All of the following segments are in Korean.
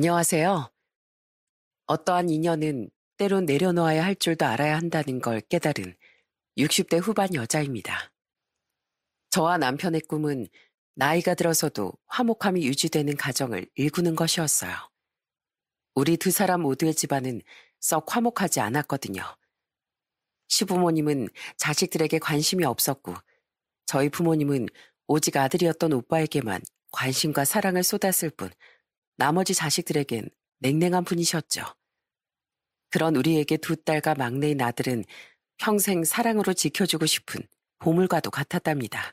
안녕하세요. 어떠한 인연은 때론 내려놓아야 할 줄도 알아야 한다는 걸 깨달은 60대 후반 여자입니다. 저와 남편의 꿈은 나이가 들어서도 화목함이 유지되는 가정을 일구는 것이었어요. 우리 두 사람 모두의 집안은 썩 화목하지 않았거든요. 시부모님은 자식들에게 관심이 없었고, 저희 부모님은 오직 아들이었던 오빠에게만 관심과 사랑을 쏟았을 뿐, 나머지 자식들에겐 냉랭한 분이셨죠. 그런 우리에게 두 딸과 막내인 아들은 평생 사랑으로 지켜주고 싶은 보물과도 같았답니다.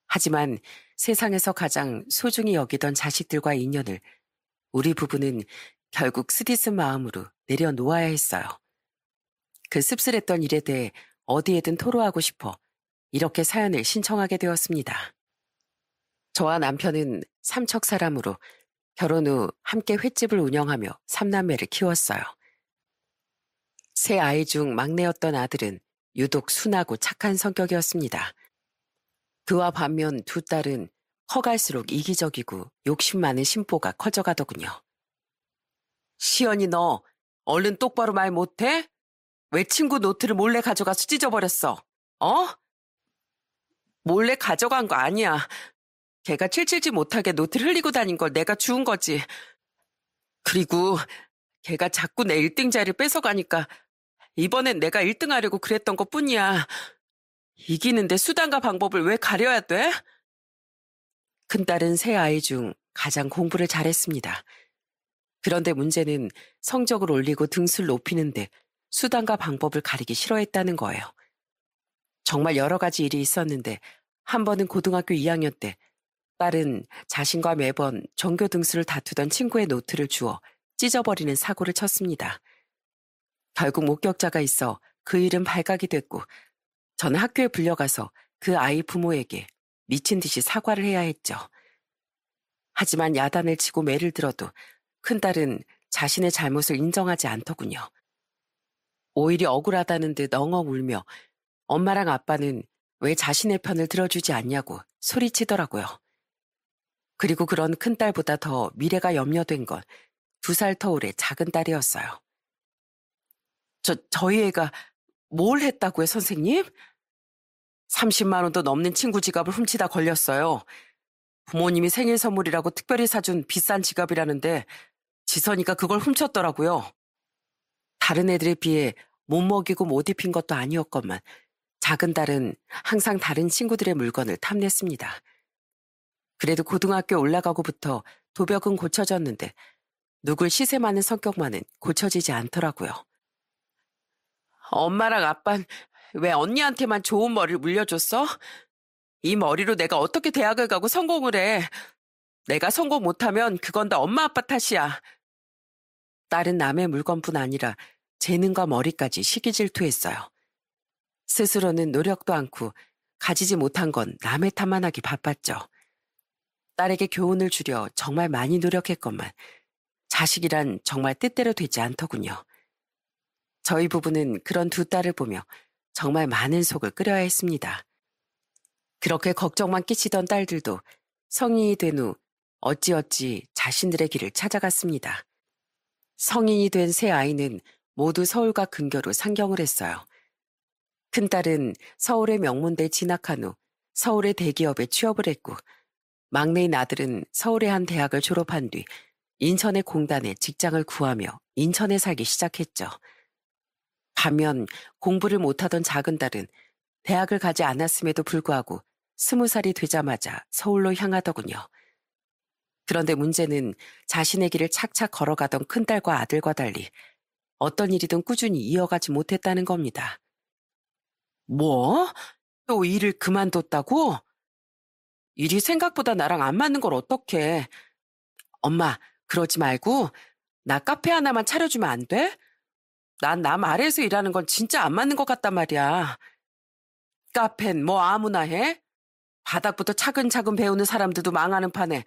하지만 세상에서 가장 소중히 여기던 자식들과의 인연을 우리 부부는 결국 쓰디쓴 마음으로 내려놓아야 했어요. 그 씁쓸했던 일에 대해 어디에든 토로하고 싶어 이렇게 사연을 신청하게 되었습니다. 저와 남편은 삼척 사람으로 결혼 후 함께 횟집을 운영하며 삼남매를 키웠어요. 세 아이 중 막내였던 아들은 유독 순하고 착한 성격이었습니다. 그와 반면 두 딸은 커갈수록 이기적이고 욕심 많은 심보가 커져가더군요. 시연이 너 얼른 똑바로 말 못해? 왜 친구 노트를 몰래 가져가서 찢어버렸어? 어? 몰래 가져간 거 아니야. 걔가 칠칠지 못하게 노트를 흘리고 다닌 걸 내가 주운 거지. 그리고 걔가 자꾸 내 1등자리를 뺏어가니까 이번엔 내가 1등 하려고 그랬던 것 뿐이야. 이기는데 수단과 방법을 왜 가려야 돼? 큰딸은 세 아이 중 가장 공부를 잘했습니다. 그런데 문제는 성적을 올리고 등수를 높이는데 수단과 방법을 가리기 싫어했다는 거예요. 정말 여러 가지 일이 있었는데 한 번은 고등학교 2학년 때 딸은 자신과 매번 전교 등수를 다투던 친구의 노트를 주워 찢어버리는 사고를 쳤습니다. 결국 목격자가 있어 그 일은 발각이 됐고 저는 학교에 불려가서 그 아이 부모에게 미친 듯이 사과를 해야 했죠. 하지만 야단을 치고 매를 들어도 큰딸은 자신의 잘못을 인정하지 않더군요. 오히려 억울하다는 듯 엉엉 울며 엄마랑 아빠는 왜 자신의 편을 들어주지 않냐고 소리치더라고요. 그리고 그런 큰딸보다 더 미래가 염려된 건 2살 터울의 작은 딸이었어요. 저희 애가 뭘 했다고요, 선생님? 30만 원도 넘는 친구 지갑을 훔치다 걸렸어요. 부모님이 생일 선물이라고 특별히 사준 비싼 지갑이라는데 지선이가 그걸 훔쳤더라고요. 다른 애들에 비해 못 먹이고 못 입힌 것도 아니었건만 작은 딸은 항상 다른 친구들의 물건을 탐냈습니다. 그래도 고등학교 올라가고부터 도벽은 고쳐졌는데 누굴 시세 많은 성격만은 고쳐지지 않더라고요. 엄마랑 아빤 왜 언니한테만 좋은 머리를 물려줬어? 이 머리로 내가 어떻게 대학을 가고 성공을 해? 내가 성공 못하면 그건 다 엄마 아빠 탓이야. 딸은 남의 물건뿐 아니라 재능과 머리까지 시기 질투했어요. 스스로는 노력도 않고 가지지 못한 건 남의 탓만 하기 바빴죠. 딸에게 교훈을 주려 정말 많이 노력했건만 자식이란 정말 뜻대로 되지 않더군요. 저희 부부는 그런 두 딸을 보며 정말 많은 속을 끓여야 했습니다. 그렇게 걱정만 끼치던 딸들도 성인이 된 후 어찌어찌 자신들의 길을 찾아갔습니다. 성인이 된 세 아이는 모두 서울과 근교로 상경을 했어요. 큰딸은 서울의 명문대에 진학한 후 서울의 대기업에 취업을 했고 막내인 아들은 서울의 한 대학을 졸업한 뒤 인천의 공단에 직장을 구하며 인천에 살기 시작했죠. 반면 공부를 못하던 작은 딸은 대학을 가지 않았음에도 불구하고 20살이 되자마자 서울로 향하더군요. 그런데 문제는 자신의 길을 착착 걸어가던 큰딸과 아들과 달리 어떤 일이든 꾸준히 이어가지 못했다는 겁니다. 뭐? 또 일을 그만뒀다고? 일이 생각보다 나랑 안 맞는 걸 어떡해. 엄마, 그러지 말고 나 카페 하나만 차려주면 안 돼? 난 남 아래에서 일하는 건 진짜 안 맞는 것 같단 말이야. 카페는 뭐 아무나 해? 바닥부터 차근차근 배우는 사람들도 망하는 판에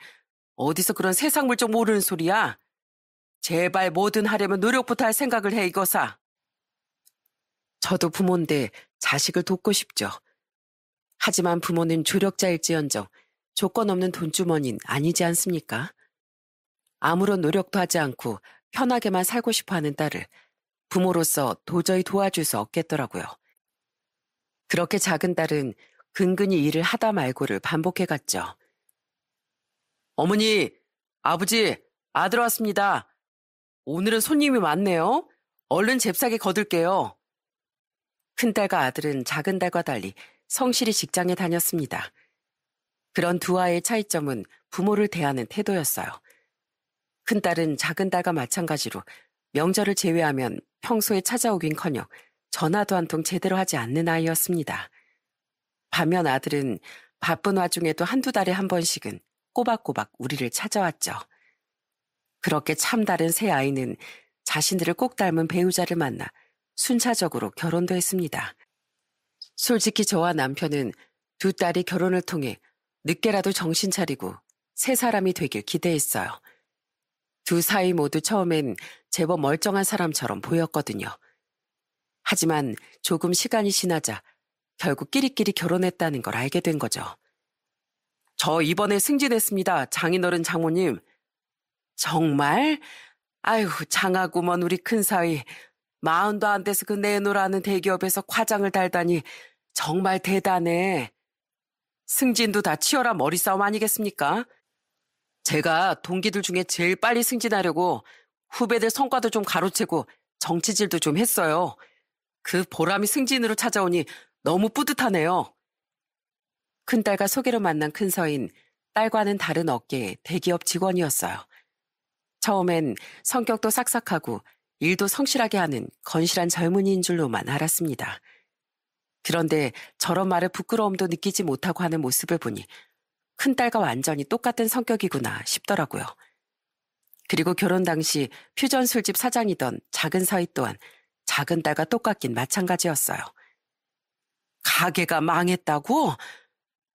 어디서 그런 세상 물정 모르는 소리야? 제발 뭐든 하려면 노력부터 할 생각을 해, 이거사. 저도 부모인데 자식을 돕고 싶죠. 하지만 부모는 조력자일지언정 조건 없는 돈주머니는 아니지 않습니까? 아무런 노력도 하지 않고 편하게만 살고 싶어 하는 딸을 부모로서 도저히 도와줄 수 없겠더라고요. 그렇게 작은 딸은 근근히 일을 하다 말고를 반복해갔죠. 어머니, 아버지, 아들 왔습니다. 오늘은 손님이 많네요. 얼른 잽싸게 거둘게요. 큰딸과 아들은 작은딸과 달리 성실히 직장에 다녔습니다. 그런 두 아이의 차이점은 부모를 대하는 태도였어요. 큰딸은 작은딸과 마찬가지로 명절을 제외하면 평소에 찾아오긴커녕 전화도 한 통 제대로 하지 않는 아이였습니다. 반면 아들은 바쁜 와중에도 한두 달에 한 번씩은 꼬박꼬박 우리를 찾아왔죠. 그렇게 참 다른 세 아이는 자신들을 꼭 닮은 배우자를 만나 순차적으로 결혼도 했습니다. 솔직히 저와 남편은 두 딸이 결혼을 통해 늦게라도 정신 차리고 새 사람이 되길 기대했어요. 두 사이 모두 처음엔 제법 멀쩡한 사람처럼 보였거든요. 하지만 조금 시간이 지나자 결국 끼리끼리 결혼했다는 걸 알게 된 거죠. 저 이번에 승진했습니다, 장인어른 장모님. 정말? 아유, 장하구먼 우리 큰사위. 40도 안 돼서 그 내노라는 대기업에서 과장을 달다니 정말 대단해. 승진도 다 치열한 머리싸움 아니겠습니까? 제가 동기들 중에 제일 빨리 승진하려고 후배들 성과도 좀 가로채고 정치질도 좀 했어요. 그 보람이 승진으로 찾아오니 너무 뿌듯하네요. 큰딸과 소개로 만난 큰서인 딸과는 다른 업계의 대기업 직원이었어요. 처음엔 성격도 싹싹하고 일도 성실하게 하는 건실한 젊은이인 줄로만 알았습니다. 그런데 저런 말에 부끄러움도 느끼지 못하고 하는 모습을 보니 큰딸과 완전히 똑같은 성격이구나 싶더라고요. 그리고 결혼 당시 퓨전 술집 사장이던 작은 사위 또한 작은 딸과 똑같긴 마찬가지였어요. 가게가 망했다고?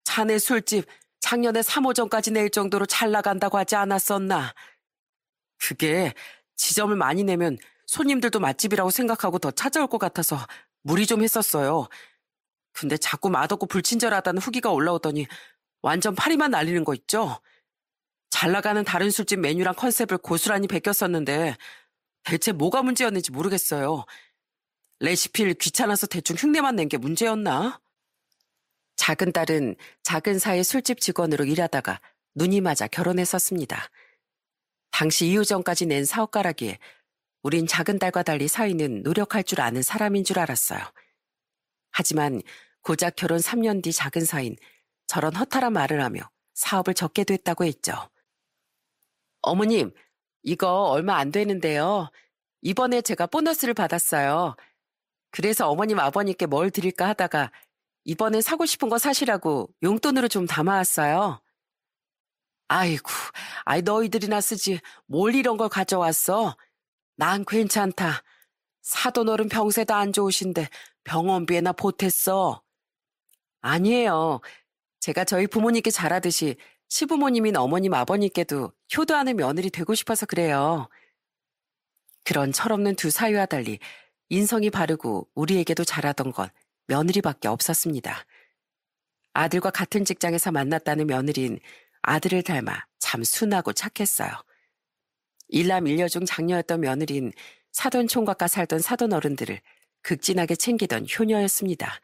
자네 술집 작년에 3호점까지 낼 정도로 잘 나간다고 하지 않았었나? 그게 지점을 많이 내면 손님들도 맛집이라고 생각하고 더 찾아올 것 같아서 무리 좀 했었어요. 근데 자꾸 맛없고 불친절하다는 후기가 올라오더니 완전 파리만 날리는 거 있죠? 잘 나가는 다른 술집 메뉴랑 컨셉을 고스란히 베꼈었는데 대체 뭐가 문제였는지 모르겠어요. 레시피를 귀찮아서 대충 흉내만 낸 게 문제였나? 작은 딸은 작은 사의 술집 직원으로 일하다가 눈이 맞아 결혼했었습니다. 당시 2호점까지 낸 사업가라기에 우린 작은 딸과 달리 사위는 노력할 줄 아는 사람인 줄 알았어요. 하지만 고작 결혼 3년 뒤 작은 사위는 저런 허탈한 말을 하며 사업을 접게 됐다고 했죠. 어머님, 이거 얼마 안 되는데요. 이번에 제가 보너스를 받았어요. 그래서 어머님 아버님께 뭘 드릴까 하다가 이번엔 사고 싶은 거 사시라고 용돈으로 좀 담아왔어요. 아이고, 너희들이나 쓰지 뭘 이런 걸 가져왔어. 난 괜찮다. 사돈 어른 병세도 안 좋으신데 병원비에나 보탰어. 아니에요. 제가 저희 부모님께 잘하듯이 시부모님인 어머님 아버님께도 효도하는 며느리 되고 싶어서 그래요. 그런 철없는 두 사위와 달리 인성이 바르고 우리에게도 잘하던 건 며느리밖에 없었습니다. 아들과 같은 직장에서 만났다는 며느리는 아들을 닮아 참 순하고 착했어요. 일남 일녀 중 장녀였던 며느리는 사돈 총각과 살던 사돈 어른들을 극진하게 챙기던 효녀였습니다.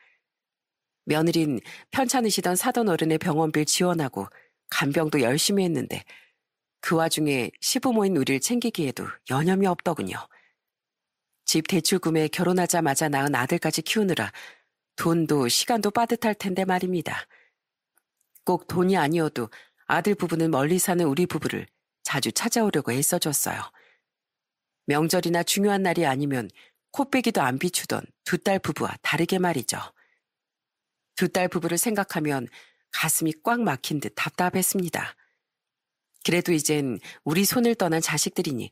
며느리는 편찮으시던 사돈 어른의 병원비를 지원하고 간병도 열심히 했는데 그 와중에 시부모인 우리를 챙기기에도 여념이 없더군요. 집 대출 구매에 결혼하자마자 낳은 아들까지 키우느라 돈도 시간도 빠듯할 텐데 말입니다. 꼭 돈이 아니어도 아들 부부는 멀리 사는 우리 부부를 자주 찾아오려고 애써줬어요. 명절이나 중요한 날이 아니면 코빼기도 안 비추던 두 딸 부부와 다르게 말이죠. 두 딸 부부를 생각하면 가슴이 꽉 막힌 듯 답답했습니다. 그래도 이젠 우리 손을 떠난 자식들이니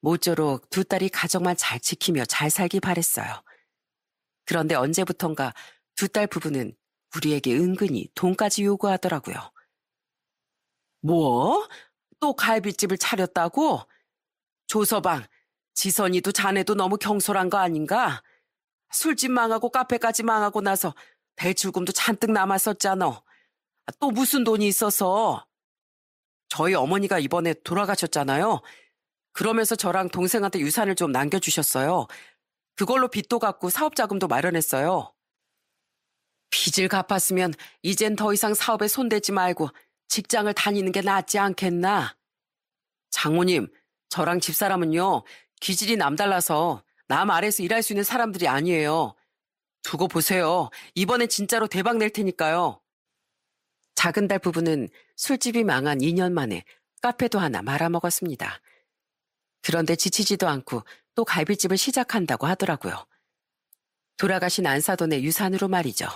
모쪼록 두 딸이 가정만 잘 지키며 잘 살기 바랬어요. 그런데 언제부턴가 두 딸 부부는 우리에게 은근히 돈까지 요구하더라고요. 뭐? 또 갈비집을 차렸다고? 조서방, 지선이도 자네도 너무 경솔한 거 아닌가? 술집 망하고 카페까지 망하고 나서 대출금도 잔뜩 남았었잖아. 또 무슨 돈이 있어서? 저희 어머니가 이번에 돌아가셨잖아요. 그러면서 저랑 동생한테 유산을 좀 남겨주셨어요. 그걸로 빚도 갚고 사업 자금도 마련했어요. 빚을 갚았으면 이젠 더 이상 사업에 손대지 말고 직장을 다니는 게 낫지 않겠나? 장모님, 저랑 집사람은요, 기질이 남달라서 남 아래서 일할 수 있는 사람들이 아니에요. 두고 보세요. 이번엔 진짜로 대박 낼 테니까요. 작은 달 부부는 술집이 망한 2년 만에 카페도 하나 말아먹었습니다. 그런데 지치지도 않고 또 갈비집을 시작한다고 하더라고요. 돌아가신 안사돈의 유산으로 말이죠.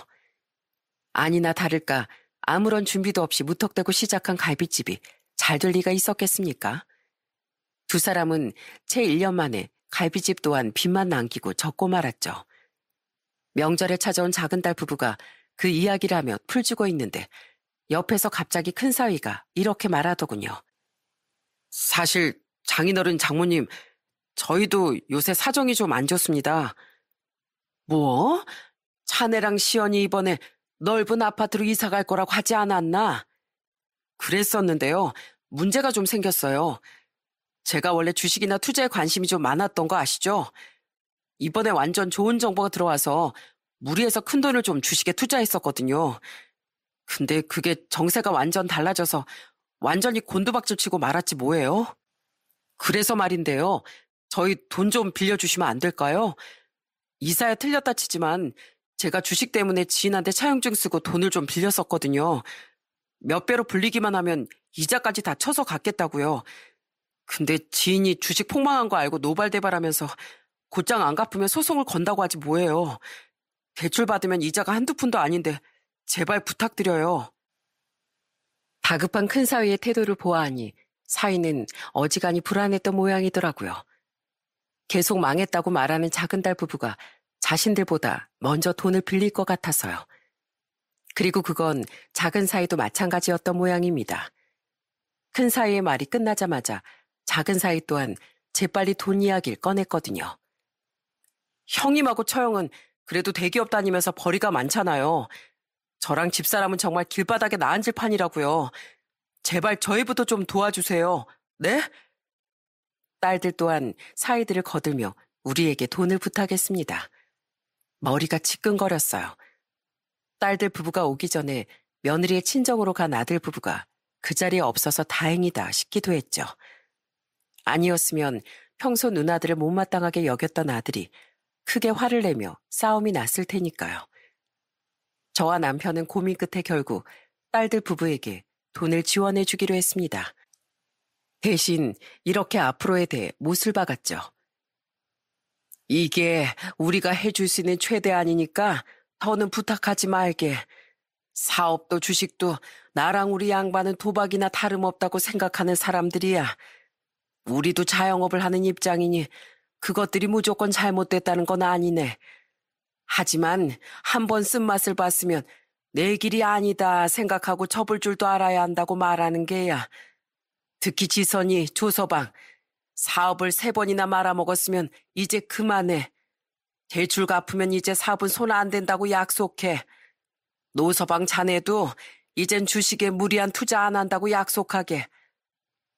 아니나 다를까 아무런 준비도 없이 무턱대고 시작한 갈비집이 잘 될 리가 있었겠습니까? 두 사람은 채 1년 만에 갈비집 또한 빚만 남기고 접고 말았죠. 명절에 찾아온 작은 딸 부부가 그 이야기를 하며 풀주고 있는데 옆에서 갑자기 큰 사위가 이렇게 말하더군요. 사실 장인어른 장모님, 저희도 요새 사정이 좀 안 좋습니다. 뭐? 차내랑 시연이 이번에 넓은 아파트로 이사 갈 거라고 하지 않았나? 그랬었는데요. 문제가 좀 생겼어요. 제가 원래 주식이나 투자에 관심이 좀 많았던 거 아시죠? 이번에 완전 좋은 정보가 들어와서 무리해서 큰 돈을 좀 주식에 투자했었거든요. 근데 그게 정세가 완전 달라져서 완전히 곤두박질 치고 말았지 뭐예요? 그래서 말인데요. 저희 돈 좀 빌려주시면 안 될까요? 이사야 틀렸다 치지만 제가 주식 때문에 지인한테 차용증 쓰고 돈을 좀 빌렸었거든요. 몇 배로 불리기만 하면 이자까지 다 쳐서 갚겠다고요. 근데 지인이 주식 폭망한 거 알고 노발대발하면서 곧장 안 갚으면 소송을 건다고 하지 뭐예요. 대출 받으면 이자가 한두 푼도 아닌데 제발 부탁드려요. 다급한 큰 사위의 태도를 보아하니 사위는 어지간히 불안했던 모양이더라고요. 계속 망했다고 말하는 작은 딸 부부가 자신들보다 먼저 돈을 빌릴 것 같아서요. 그리고 그건 작은 사위도 마찬가지였던 모양입니다. 큰 사위의 말이 끝나자마자 작은 사위 또한 재빨리 돈 이야기를 꺼냈거든요. 형님하고 처형은 그래도 대기업 다니면서 벌이가 많잖아요. 저랑 집사람은 정말 길바닥에 나앉을 판이라고요. 제발 저희부터 좀 도와주세요. 네? 딸들 또한 사위들을 거들며 우리에게 돈을 부탁했습니다. 머리가 지끈거렸어요. 딸들 부부가 오기 전에 며느리의 친정으로 간 아들 부부가 그 자리에 없어서 다행이다 싶기도 했죠. 아니었으면 평소 누나들을 못마땅하게 여겼던 아들이 크게 화를 내며 싸움이 났을 테니까요. 저와 남편은 고민 끝에 결국 딸들 부부에게 돈을 지원해 주기로 했습니다. 대신 이렇게 앞으로에 대해 못을 박았죠. 이게 우리가 해줄 수 있는 최대한이니까 더는 부탁하지 말게. 사업도 주식도 나랑 우리 양반은 도박이나 다름없다고 생각하는 사람들이야. 우리도 자영업을 하는 입장이니 그것들이 무조건 잘못됐다는 건 아니네. 하지만 한번 쓴맛을 봤으면 내 길이 아니다 생각하고 접을 줄도 알아야 한다고 말하는 게야. 특히 지선이 조서방, 사업을 3번이나 말아먹었으면 이제 그만해. 대출 갚으면 이제 사업은 손 안 된다고 약속해. 노서방 자네도 이젠 주식에 무리한 투자 안 한다고 약속하게.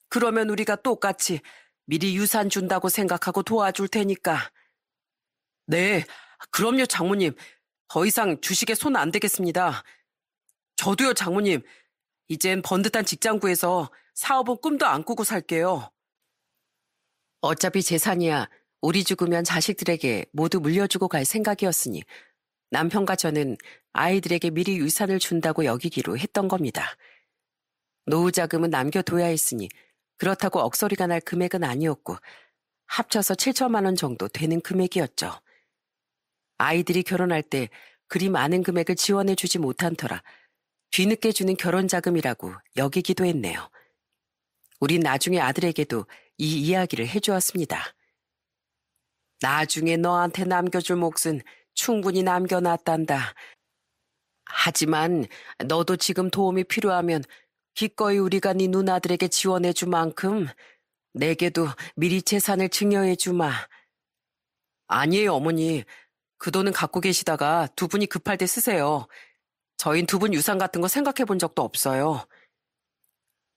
그러면 우리가 똑같이 미리 유산 준다고 생각하고 도와줄 테니까. 네, 그럼요 장모님. 더 이상 주식에 손 안 대겠습니다. 저도요 장모님. 이젠 번듯한 직장 구해서 사업은 꿈도 안 꾸고 살게요. 어차피 재산이야 우리 죽으면 자식들에게 모두 물려주고 갈 생각이었으니 남편과 저는 아이들에게 미리 유산을 준다고 여기기로 했던 겁니다. 노후 자금은 남겨둬야 했으니 그렇다고 억소리가 날 금액은 아니었고 합쳐서 7천만 원 정도 되는 금액이었죠. 아이들이 결혼할 때 그리 많은 금액을 지원해주지 못한 터라 뒤늦게 주는 결혼 자금이라고 여기기도 했네요. 우린 나중에 아들에게도 이 이야기를 해주었습니다. 나중에 너한테 남겨줄 몫은 충분히 남겨놨단다. 하지만 너도 지금 도움이 필요하면 기꺼이 우리가 네 누나들에게 지원해줄 만큼 내게도 미리 재산을 증여해주마. 아니에요 어머니. 그 돈은 갖고 계시다가 두 분이 급할 때 쓰세요. 저흰 두 분 유산 같은 거 생각해 본 적도 없어요.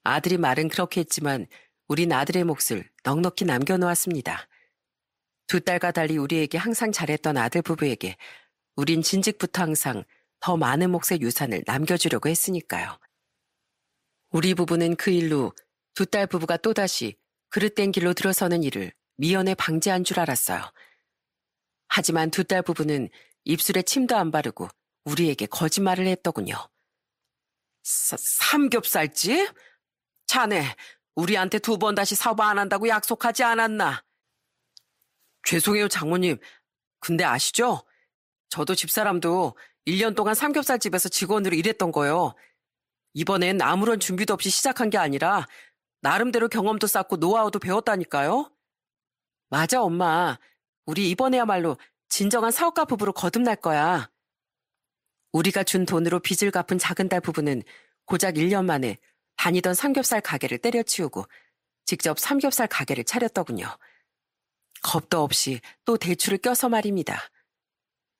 아들이 말은 그렇게 했지만 우린 아들의 몫을 넉넉히 남겨놓았습니다. 두 딸과 달리 우리에게 항상 잘했던 아들 부부에게 우린 진즉부터 항상 더 많은 몫의 유산을 남겨주려고 했으니까요. 우리 부부는 그 일로 두 딸 부부가 또다시 그릇된 길로 들어서는 일을 미연에 방지한 줄 알았어요. 하지만 두 딸 부부는 입술에 침도 안 바르고 우리에게 거짓말을 했더군요. 삼겹살집? 자네, 우리한테 2번 다시 사업 안 한다고 약속하지 않았나? 죄송해요, 장모님. 근데 아시죠? 저도 집사람도 1년 동안 삼겹살집에서 직원으로 일했던 거요. 이번엔 아무런 준비도 없이 시작한 게 아니라 나름대로 경험도 쌓고 노하우도 배웠다니까요. 맞아, 엄마. 우리 이번에야말로 진정한 사업가 부부로 거듭날 거야. 우리가 준 돈으로 빚을 갚은 작은 딸 부부는 고작 1년 만에 다니던 삼겹살 가게를 때려치우고 직접 삼겹살 가게를 차렸더군요. 겁도 없이 또 대출을 껴서 말입니다.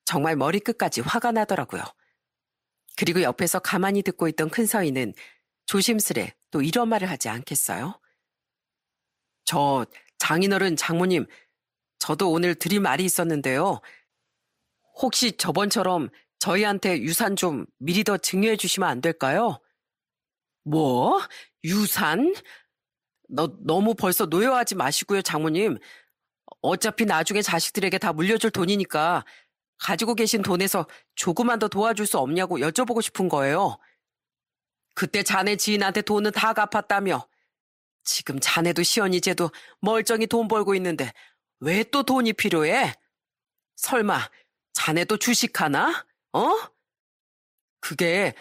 정말 머리끝까지 화가 나더라고요. 그리고 옆에서 가만히 듣고 있던 큰 서희는 조심스레 또 이런 말을 하지 않겠어요? 장인어른 장모님, 저도 오늘 드릴 말이 있었는데요. 혹시 저번처럼 저희한테 유산 좀 미리 더 증여해 주시면 안 될까요? 뭐? 유산? 너무 벌써 노여워하지 마시고요, 장모님. 어차피 나중에 자식들에게 다 물려줄 돈이니까 가지고 계신 돈에서 조금만 더 도와줄 수 없냐고 여쭤보고 싶은 거예요. 그때 자네 지인한테 돈은 다 갚았다며. 지금 자네도 시언니 쟤도 멀쩡히 돈 벌고 있는데 왜 또 돈이 필요해? 설마 자네도 주식하나? 어? 그게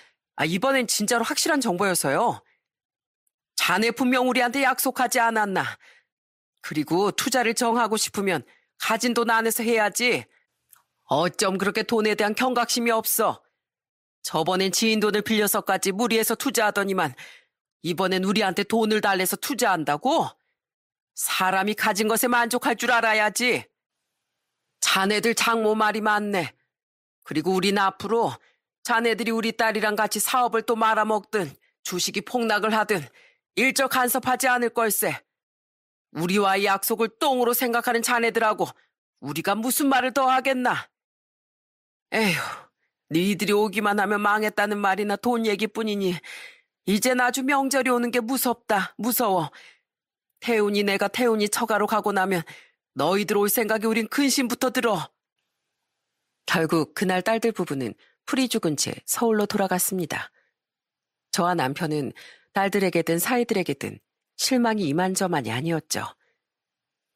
이번엔 진짜로 확실한 정보여서요. 자네 분명 우리한테 약속하지 않았나. 그리고 투자를 정하고 싶으면 가진 돈 안에서 해야지. 어쩜 그렇게 돈에 대한 경각심이 없어. 저번엔 지인 돈을 빌려서까지 무리해서 투자하더니만 이번엔 우리한테 돈을 달래서 투자한다고? 사람이 가진 것에 만족할 줄 알아야지. 자네들 장모 말이 맞네. 그리고 우린 앞으로 자네들이 우리 딸이랑 같이 사업을 또 말아먹든 주식이 폭락을 하든 일절 간섭하지 않을 걸세. 우리와의 약속을 똥으로 생각하는 자네들하고 우리가 무슨 말을 더 하겠나. 에휴, 니들이 오기만 하면 망했다는 말이나 돈 얘기뿐이니 이젠 아주 명절이 오는 게 무섭다, 무서워. 내가 태훈이 처가로 가고 나면 너희들 올 생각에 우린 근심부터 들어. 결국 그날 딸들 부부는 풀이 죽은 채 서울로 돌아갔습니다. 저와 남편은 딸들에게든 사이들에게든 실망이 이만저만이 아니었죠.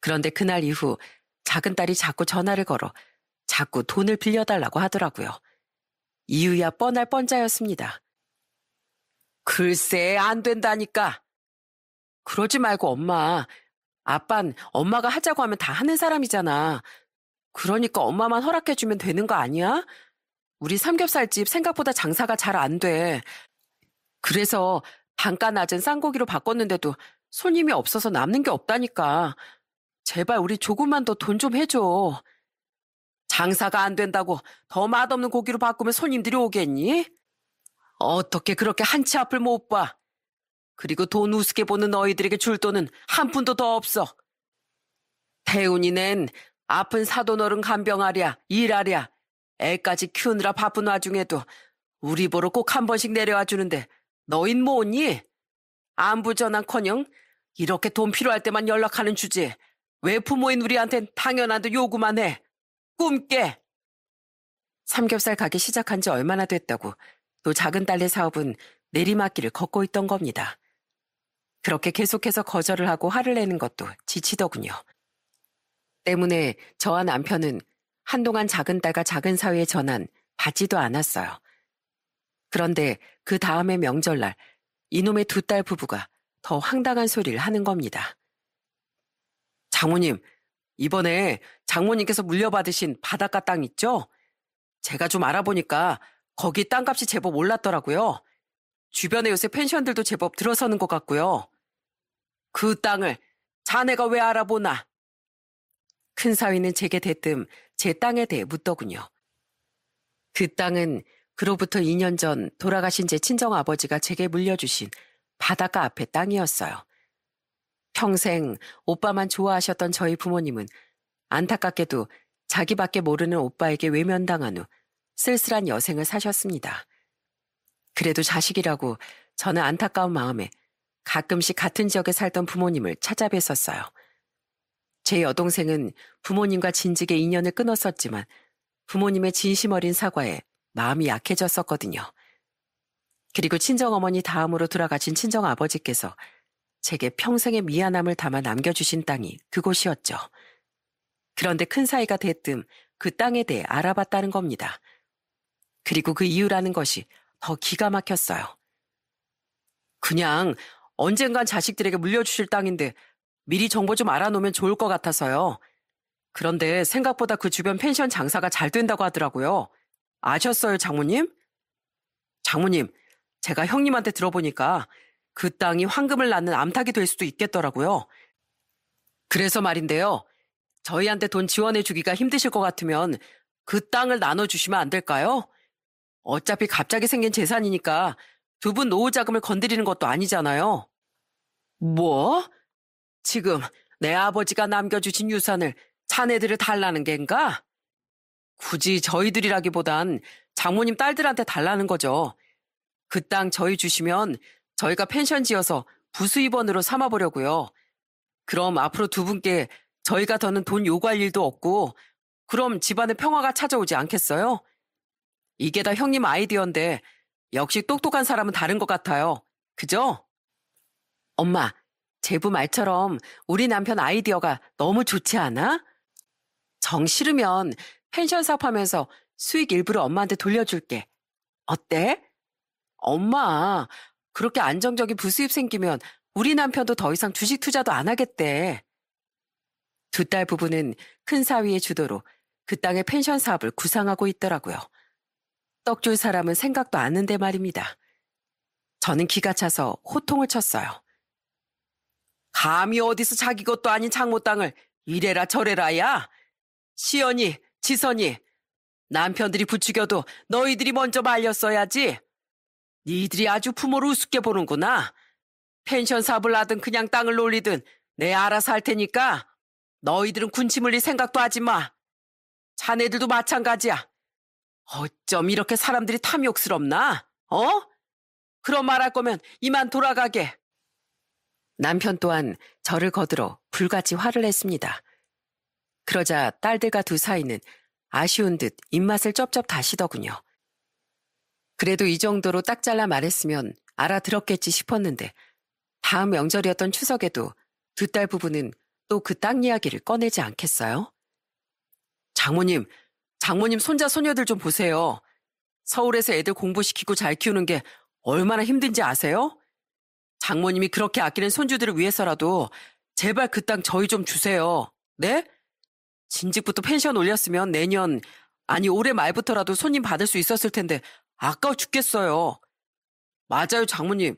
그런데 그날 이후 작은 딸이 자꾸 전화를 걸어 자꾸 돈을 빌려달라고 하더라고요. 이유야 뻔할 뻔자였습니다. 글쎄, 안 된다니까. 그러지 말고 엄마. 아빤 엄마가 하자고 하면 다 하는 사람이잖아. 그러니까 엄마만 허락해주면 되는 거 아니야? 우리 삼겹살집 생각보다 장사가 잘 안 돼. 그래서 단가 낮은 쌍고기로 바꿨는데도 손님이 없어서 남는 게 없다니까. 제발 우리 조금만 더 돈 좀 해줘. 장사가 안 된다고 더 맛없는 고기로 바꾸면 손님들이 오겠니? 어떻게 그렇게 한치 앞을 못 봐. 그리고 돈 우습게 보는 너희들에게 줄 돈은 한 푼도 더 없어. 태훈이 낸 아픈 사돈 어른 간병하랴, 일하랴, 애까지 키우느라 바쁜 와중에도 우리 보러 꼭 한 번씩 내려와 주는데 너흰 뭐니? 안부 전화커녕 이렇게 돈 필요할 때만 연락하는 주제. 왜 부모인 우리한텐 당연한 듯 요구만 해. 꿈깨. 삼겹살 가게 시작한 지 얼마나 됐다고 또 작은 딸의 사업은 내리막길을 걷고 있던 겁니다. 그렇게 계속해서 거절을 하고 화를 내는 것도 지치더군요. 때문에 저와 남편은 한동안 작은 딸과 작은 사위의 전화는 받지도 않았어요. 그런데 그 다음의 명절날 이놈의 두 딸 부부가 더 황당한 소리를 하는 겁니다. 장모님, 이번에 장모님께서 물려받으신 바닷가 땅 있죠? 제가 좀 알아보니까 거기 땅값이 제법 올랐더라고요. 주변에 요새 펜션들도 제법 들어서는 것 같고요. 그 땅을 자네가 왜 알아보나? 큰 사위는 제게 대뜸 제 땅에 대해 묻더군요. 그 땅은 그로부터 2년 전 돌아가신 제 친정아버지가 제게 물려주신 바닷가 앞에 땅이었어요. 평생 오빠만 좋아하셨던 저희 부모님은 안타깝게도 자기밖에 모르는 오빠에게 외면당한 후 쓸쓸한 여생을 사셨습니다. 그래도 자식이라고 저는 안타까운 마음에 가끔씩 같은 지역에 살던 부모님을 찾아뵀었어요. 제 여동생은 부모님과 진즉에 인연을 끊었었지만 부모님의 진심 어린 사과에 마음이 약해졌었거든요. 그리고 친정어머니 다음으로 돌아가신 친정아버지께서 제게 평생의 미안함을 담아 남겨주신 땅이 그곳이었죠. 그런데 큰 사이가 대뜸 그 땅에 대해 알아봤다는 겁니다. 그리고 그 이유라는 것이 더 기가 막혔어요. 그냥 언젠간 자식들에게 물려주실 땅인데 미리 정보 좀 알아놓으면 좋을 것 같아서요. 그런데 생각보다 그 주변 펜션 장사가 잘 된다고 하더라고요. 아셨어요, 장모님? 장모님, 제가 형님한테 들어보니까 그 땅이 황금을 낳는 암탉이 될 수도 있겠더라고요. 그래서 말인데요. 저희한테 돈 지원해주기가 힘드실 것 같으면 그 땅을 나눠주시면 안 될까요? 어차피 갑자기 생긴 재산이니까 두 분 노후 자금을 건드리는 것도 아니잖아요. 뭐? 지금 내 아버지가 남겨주신 유산을 자네들을 달라는 겐가? 굳이 저희들이라기보단 장모님 딸들한테 달라는 거죠. 그 땅 저희 주시면 저희가 펜션 지어서 부수입원으로 삼아보려고요. 그럼 앞으로 두 분께 저희가 더는 돈 요구할 일도 없고 그럼 집안에 평화가 찾아오지 않겠어요? 이게 다 형님 아이디어인데 역시 똑똑한 사람은 다른 것 같아요. 그죠? 엄마, 제부 말처럼 우리 남편 아이디어가 너무 좋지 않아? 정 싫으면 펜션 사업하면서 수익 일부를 엄마한테 돌려줄게. 어때? 엄마, 그렇게 안정적인 부수입 생기면 우리 남편도 더 이상 주식 투자도 안 하겠대. 두 딸 부부는 큰 사위의 주도로 그 땅의 펜션 사업을 구상하고 있더라고요. 떡 줄 사람은 생각도 않는데 말입니다. 저는 기가 차서 호통을 쳤어요. 감히 어디서 자기 것도 아닌 장모 땅을 이래라 저래라야. 시연이, 지선이, 남편들이 부추겨도 너희들이 먼저 말렸어야지. 니들이 아주 부모를 우습게 보는구나. 펜션 사업을 하든 그냥 땅을 놀리든 내 알아서 할 테니까 너희들은 군침 흘릴 생각도 하지 마. 자네들도 마찬가지야. 어쩜 이렇게 사람들이 탐욕스럽나? 어? 그런 말 할 거면 이만 돌아가게. 남편 또한 저를 거들어 불같이 화를 냈습니다. 그러자 딸들과 두 사이는 아쉬운 듯 입맛을 쩝쩝 다시더군요. 그래도 이 정도로 딱 잘라 말했으면 알아들었겠지 싶었는데 다음 명절이었던 추석에도 두 딸 부부는 또 그 땅 이야기를 꺼내지 않겠어요? 장모님 손자 손녀들 좀 보세요. 서울에서 애들 공부시키고 잘 키우는 게 얼마나 힘든지 아세요? 장모님이 그렇게 아끼는 손주들을 위해서라도 제발 그 땅 저희 좀 주세요. 네? 진즉부터 펜션 올렸으면 내년, 아니 올해 말부터라도 손님 받을 수 있었을 텐데 아까워 죽겠어요. 맞아요, 장모님.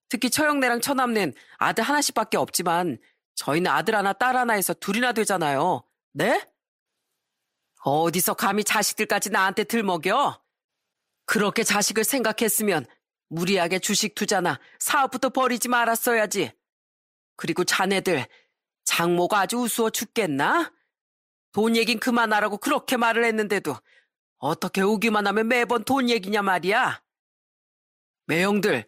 특히 처형네랑 처남네는 아들 하나씩밖에 없지만 저희는 아들 하나 딸 하나 해서 둘이나 되잖아요. 네? 어디서 감히 자식들까지 나한테 들먹여? 그렇게 자식을 생각했으면 무리하게 주식 투자나 사업부터 버리지 말았어야지. 그리고 자네들 장모가 아주 우스워 죽겠나? 돈 얘긴 그만하라고 그렇게 말을 했는데도 어떻게 오기만 하면 매번 돈 얘기냐 말이야. 매형들,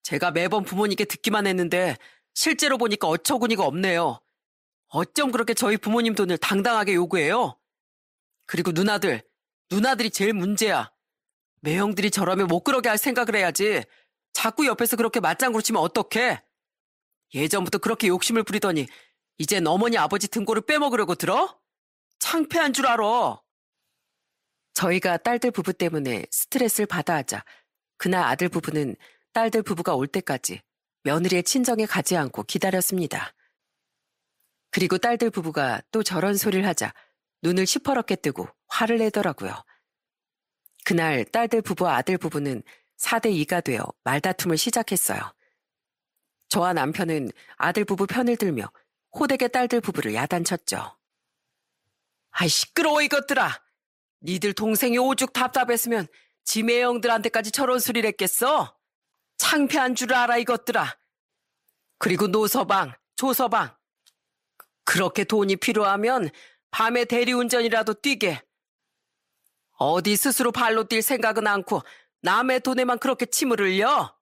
제가 매번 부모님께 듣기만 했는데 실제로 보니까 어처구니가 없네요. 어쩜 그렇게 저희 부모님 돈을 당당하게 요구해요? 그리고 누나들이 제일 문제야. 매형들이 저러면 못 그러게 할 생각을 해야지. 자꾸 옆에서 그렇게 맞장구를 치면 어떡해? 예전부터 그렇게 욕심을 부리더니 이젠 어머니 아버지 등골을 빼먹으려고 들어? 창피한 줄 알아. 저희가 딸들 부부 때문에 스트레스를 받아 하자 그날 아들 부부는 딸들 부부가 올 때까지 며느리의 친정에 가지 않고 기다렸습니다. 그리고 딸들 부부가 또 저런 소리를 하자 눈을 시퍼렇게 뜨고 화를 내더라고요. 그날 딸들 부부와 아들 부부는 4대 2가 되어 말다툼을 시작했어요. 저와 남편은 아들 부부 편을 들며 호되게 딸들 부부를 야단쳤죠. 아이 시끄러워 이것들아. 니들 동생이 오죽 답답했으면 지 매형들한테까지 저런 소리를 했겠어? 창피한 줄 알아 이것들아. 그리고 노서방, 조서방. 그렇게 돈이 필요하면 밤에 대리운전이라도 뛰게. 어디 스스로 발로 뛸 생각은 않고 남의 돈에만 그렇게 침을 흘려?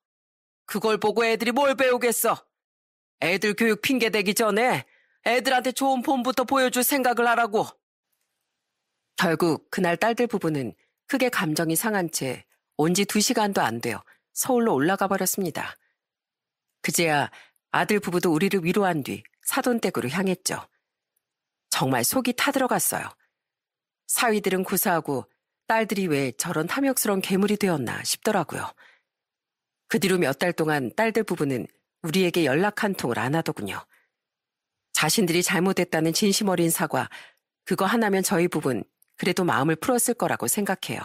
그걸 보고 애들이 뭘 배우겠어? 애들 교육 핑계대기 전에 애들한테 좋은 폼부터 보여줄 생각을 하라고. 결국 그날 딸들 부부는 크게 감정이 상한 채 온 지 2시간도 안 되어 서울로 올라가 버렸습니다. 그제야 아들 부부도 우리를 위로한 뒤 사돈댁으로 향했죠. 정말 속이 타들어갔어요. 사위들은 구사하고 딸들이 왜 저런 탐욕스러운 괴물이 되었나 싶더라고요. 그 뒤로 몇 달 동안 딸들 부부는 우리에게 연락 한 통을 안 하더군요. 자신들이 잘못했다는 진심 어린 사과, 그거 하나면 저희 부부는 그래도 마음을 풀었을 거라고 생각해요.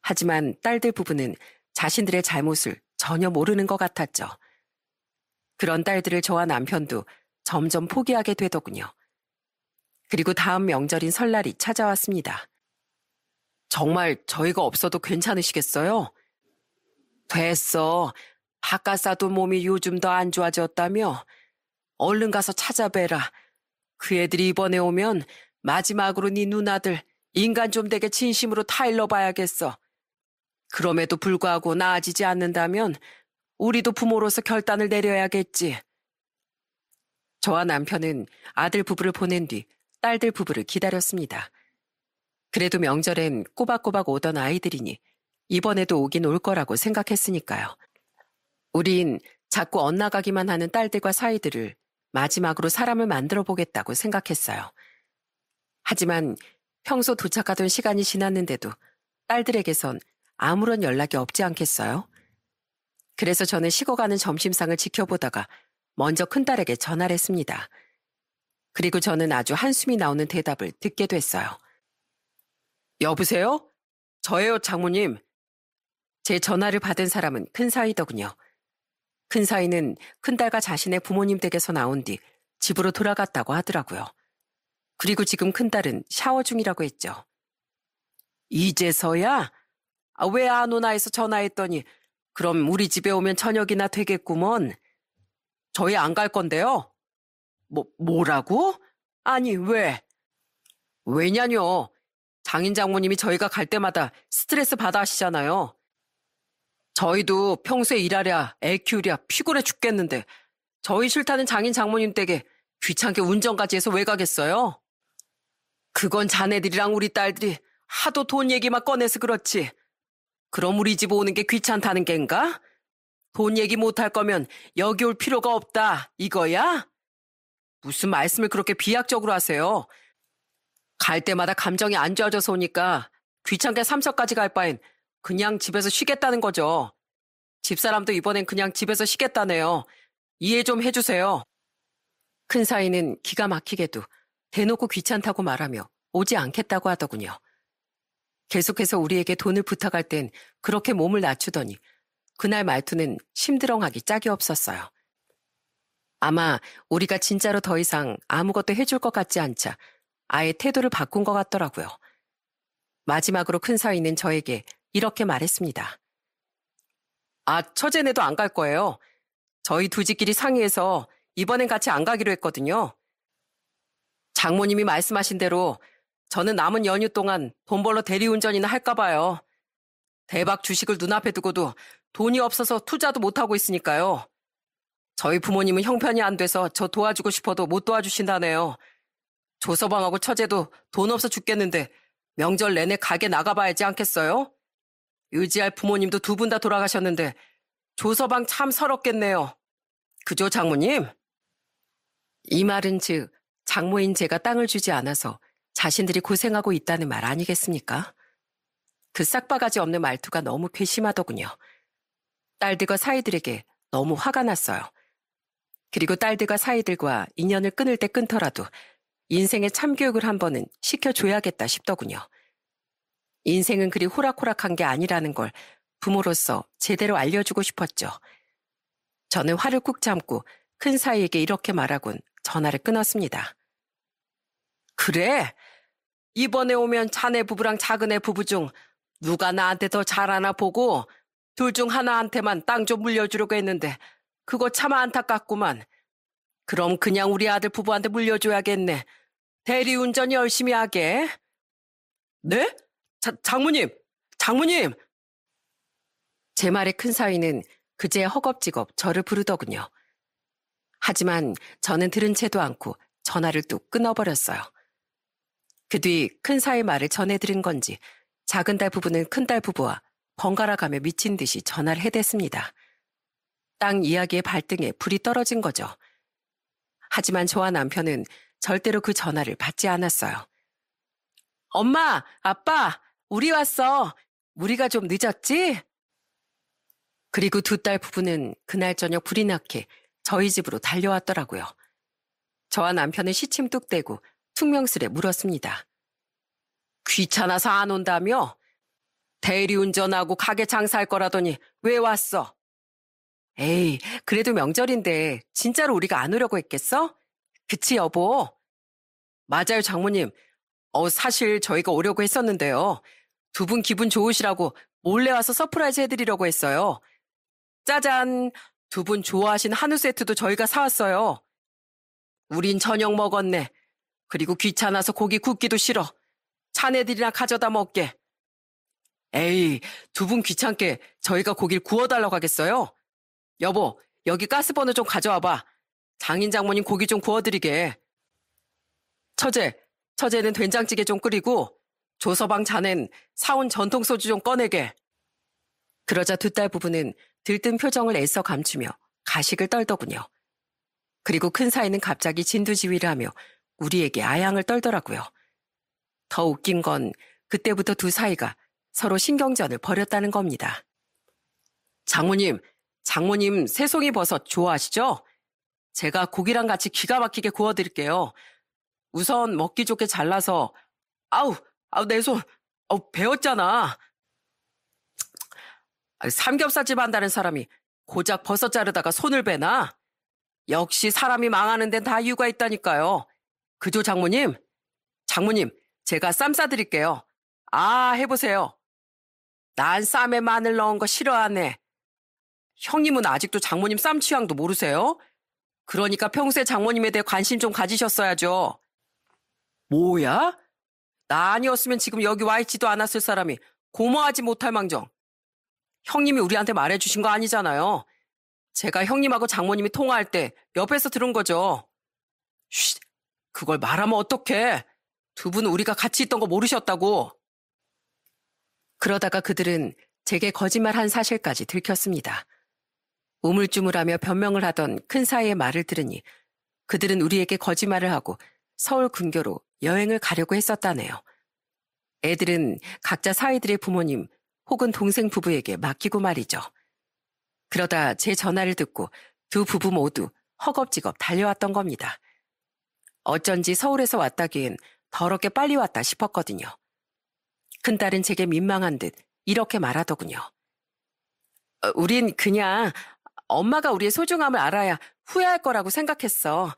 하지만 딸들 부부는 자신들의 잘못을 전혀 모르는 것 같았죠. 그런 딸들을 저와 남편도 점점 포기하게 되더군요. 그리고 다음 명절인 설날이 찾아왔습니다. 정말 저희가 없어도 괜찮으시겠어요? 됐어. 바깥 사돈 몸이 요즘 더 안 좋아졌다며? 얼른 가서 찾아뵈라. 그 애들이 이번에 오면 마지막으로 네 누나들 인간 좀 되게 진심으로 타일러 봐야겠어. 그럼에도 불구하고 나아지지 않는다면 우리도 부모로서 결단을 내려야겠지. 저와 남편은 아들 부부를 보낸 뒤 딸들 부부를 기다렸습니다. 그래도 명절엔 꼬박꼬박 오던 아이들이니 이번에도 오긴 올 거라고 생각했으니까요. 우린 자꾸 엇나가기만 하는 딸들과 사이들을 마지막으로 사람을 만들어 보겠다고 생각했어요. 하지만 평소 도착하던 시간이 지났는데도 딸들에게선 아무런 연락이 없지 않겠어요? 그래서 저는 식어가는 점심상을 지켜보다가 먼저 큰딸에게 전화를 했습니다. 그리고 저는 아주 한숨이 나오는 대답을 듣게 됐어요. 여보세요? 저예요, 장모님. 제 전화를 받은 사람은 큰사위더군요. 큰사위는 큰딸과 자신의 부모님 댁에서 나온 뒤 집으로 돌아갔다고 하더라고요. 그리고 지금 큰딸은 샤워 중이라고 했죠. 이제서야? 왜 안 오나 해서 전화했더니 그럼 우리 집에 오면 저녁이나 되겠구먼. 저희 안 갈 건데요. 뭐라고? 아니, 왜? 왜냐뇨. 장인 장모님이 저희가 갈 때마다 스트레스 받아 하시잖아요. 저희도 평소에 일하랴, 애 키우랴 피곤해 죽겠는데 저희 싫다는 장인 장모님 댁에 귀찮게 운전까지 해서 왜 가겠어요? 그건 자네들이랑 우리 딸들이 하도 돈 얘기만 꺼내서 그렇지. 그럼 우리 집 오는 게 귀찮다는 겐가? 돈 얘기 못할 거면 여기 올 필요가 없다, 이거야? 무슨 말씀을 그렇게 비약적으로 하세요? 갈 때마다 감정이 안 좋아져서 오니까 귀찮게 삼척까지 갈 바엔 그냥 집에서 쉬겠다는 거죠. 집사람도 이번엔 그냥 집에서 쉬겠다네요. 이해 좀 해주세요. 큰사위는 기가 막히게도 대놓고 귀찮다고 말하며 오지 않겠다고 하더군요. 계속해서 우리에게 돈을 부탁할 땐 그렇게 몸을 낮추더니 그날 말투는 심드렁하기 짝이 없었어요. 아마 우리가 진짜로 더 이상 아무것도 해줄 것 같지 않자 아예 태도를 바꾼 것 같더라고요. 마지막으로 큰사위는 저에게 이렇게 말했습니다. 처제네도 안 갈 거예요. 저희 두 집끼리 상의해서 이번엔 같이 안 가기로 했거든요. 장모님이 말씀하신 대로 저는 남은 연휴 동안 돈 벌러 대리운전이나 할까 봐요. 대박 주식을 눈앞에 두고도 돈이 없어서 투자도 못하고 있으니까요. 저희 부모님은 형편이 안 돼서 저 도와주고 싶어도 못 도와주신다네요. 조서방하고 처제도 돈 없어 죽겠는데 명절 내내 가게 나가봐야지 않겠어요? 의지할 부모님도 두 분 다 돌아가셨는데 조서방 참 서럽겠네요. 그죠, 장모님? 이 말은 즉 장모인 제가 땅을 주지 않아서 자신들이 고생하고 있다는 말 아니겠습니까? 그 싹바가지 없는 말투가 너무 괘씸하더군요. 딸들과 사이들에게 너무 화가 났어요. 그리고 딸들과 사이들과 인연을 끊을 때 끊더라도 인생의 참교육을 한 번은 시켜줘야겠다 싶더군요. 인생은 그리 호락호락한 게 아니라는 걸 부모로서 제대로 알려주고 싶었죠. 저는 화를 꾹 참고 큰 사위에게 이렇게 말하곤 전화를 끊었습니다. 그래? 이번에 오면 자네 부부랑 작은애 부부 중 누가 나한테 더 잘하나 보고 둘 중 하나한테만 땅 좀 물려주려고 했는데 그거 참 안타깝구만. 그럼 그냥 우리 아들 부부한테 물려줘야겠네. 대리운전 열심히 하게. 네? 장모님! 제 말에 큰 사위는 그제야 허겁지겁 저를 부르더군요. 하지만 저는 들은 채도 않고 전화를 뚝 끊어버렸어요. 그 뒤 큰 사위 말을 전해 들은 건지 작은 딸 부부는 큰 딸 부부와 번갈아 가며 미친 듯이 전화를 해댔습니다. 땅 이야기의 발등에 불이 떨어진 거죠. 하지만 저와 남편은 절대로 그 전화를 받지 않았어요. 엄마, 아빠, 우리 왔어. 우리가 좀 늦었지? 그리고 두 딸 부부는 그날 저녁 불이 나게 저희 집으로 달려왔더라고요. 저와 남편은 시침 뚝 떼고 퉁명스레 물었습니다. 귀찮아서 안 온다며? 대리운전하고 가게 장사할 거라더니 왜 왔어? 에이, 그래도 명절인데 진짜로 우리가 안 오려고 했겠어? 그치, 여보? 맞아요, 장모님. 사실 저희가 오려고 했었는데요. 두 분 기분 좋으시라고 몰래 와서 서프라이즈 해드리려고 했어요. 짜잔, 두 분 좋아하신 한우 세트도 저희가 사왔어요. 우린 저녁 먹었네. 그리고 귀찮아서 고기 굽기도 싫어. 자네들이나 가져다 먹게. 에이, 두 분 귀찮게 저희가 고기를 구워달라고 하겠어요? 여보, 여기 가스버너 좀 가져와봐. 장인 장모님 고기 좀 구워드리게. 처제는 된장찌개 좀 끓이고 조서방 자넨 사온 전통 소주 좀 꺼내게. 그러자 두 딸 부부는 들뜬 표정을 애써 감추며 가식을 떨더군요. 그리고 큰 사이는 갑자기 진두지휘를 하며 우리에게 아양을 떨더라고요. 더 웃긴 건 그때부터 두 사이가 서로 신경전을 벌였다는 겁니다. 장모님 새송이 버섯 좋아하시죠? 제가 고기랑 같이 기가 막히게 구워드릴게요. 우선 먹기 좋게 잘라서 아우 내 손 베었잖아. 삼겹살집 한다는 사람이 고작 버섯 자르다가 손을 베나? 역시 사람이 망하는 데는 다 이유가 있다니까요. 그죠, 장모님? 장모님, 제가 쌈 싸드릴게요. 해보세요. 난 쌈에 마늘 넣은 거 싫어하네. 형님은 아직도 장모님 쌈 취향도 모르세요? 그러니까 평소에 장모님에 대해 관심 좀 가지셨어야죠. 뭐야? 나 아니었으면 지금 여기 와 있지도 않았을 사람이 고마워하지 못할 망정. 형님이 우리한테 말해주신 거 아니잖아요. 제가 형님하고 장모님이 통화할 때 옆에서 들은 거죠. 쉿, 그걸 말하면 어떡해. 두 분은 우리가 같이 있던 거 모르셨다고. 그러다가 그들은 제게 거짓말한 사실까지 들켰습니다. 우물쭈물하며 변명을 하던 큰 사이의 말을 들으니 그들은 우리에게 거짓말을 하고 서울 근교로 여행을 가려고 했었다네요. 애들은 각자 사이들의 부모님 혹은 동생 부부에게 맡기고 말이죠. 그러다 제 전화를 듣고 두 부부 모두 허겁지겁 달려왔던 겁니다. 어쩐지 서울에서 왔다기엔 더럽게 빨리 왔다 싶었거든요. 큰딸은 제게 민망한 듯 이렇게 말하더군요. 우린 그냥 엄마가 우리의 소중함을 알아야 후회할 거라고 생각했어.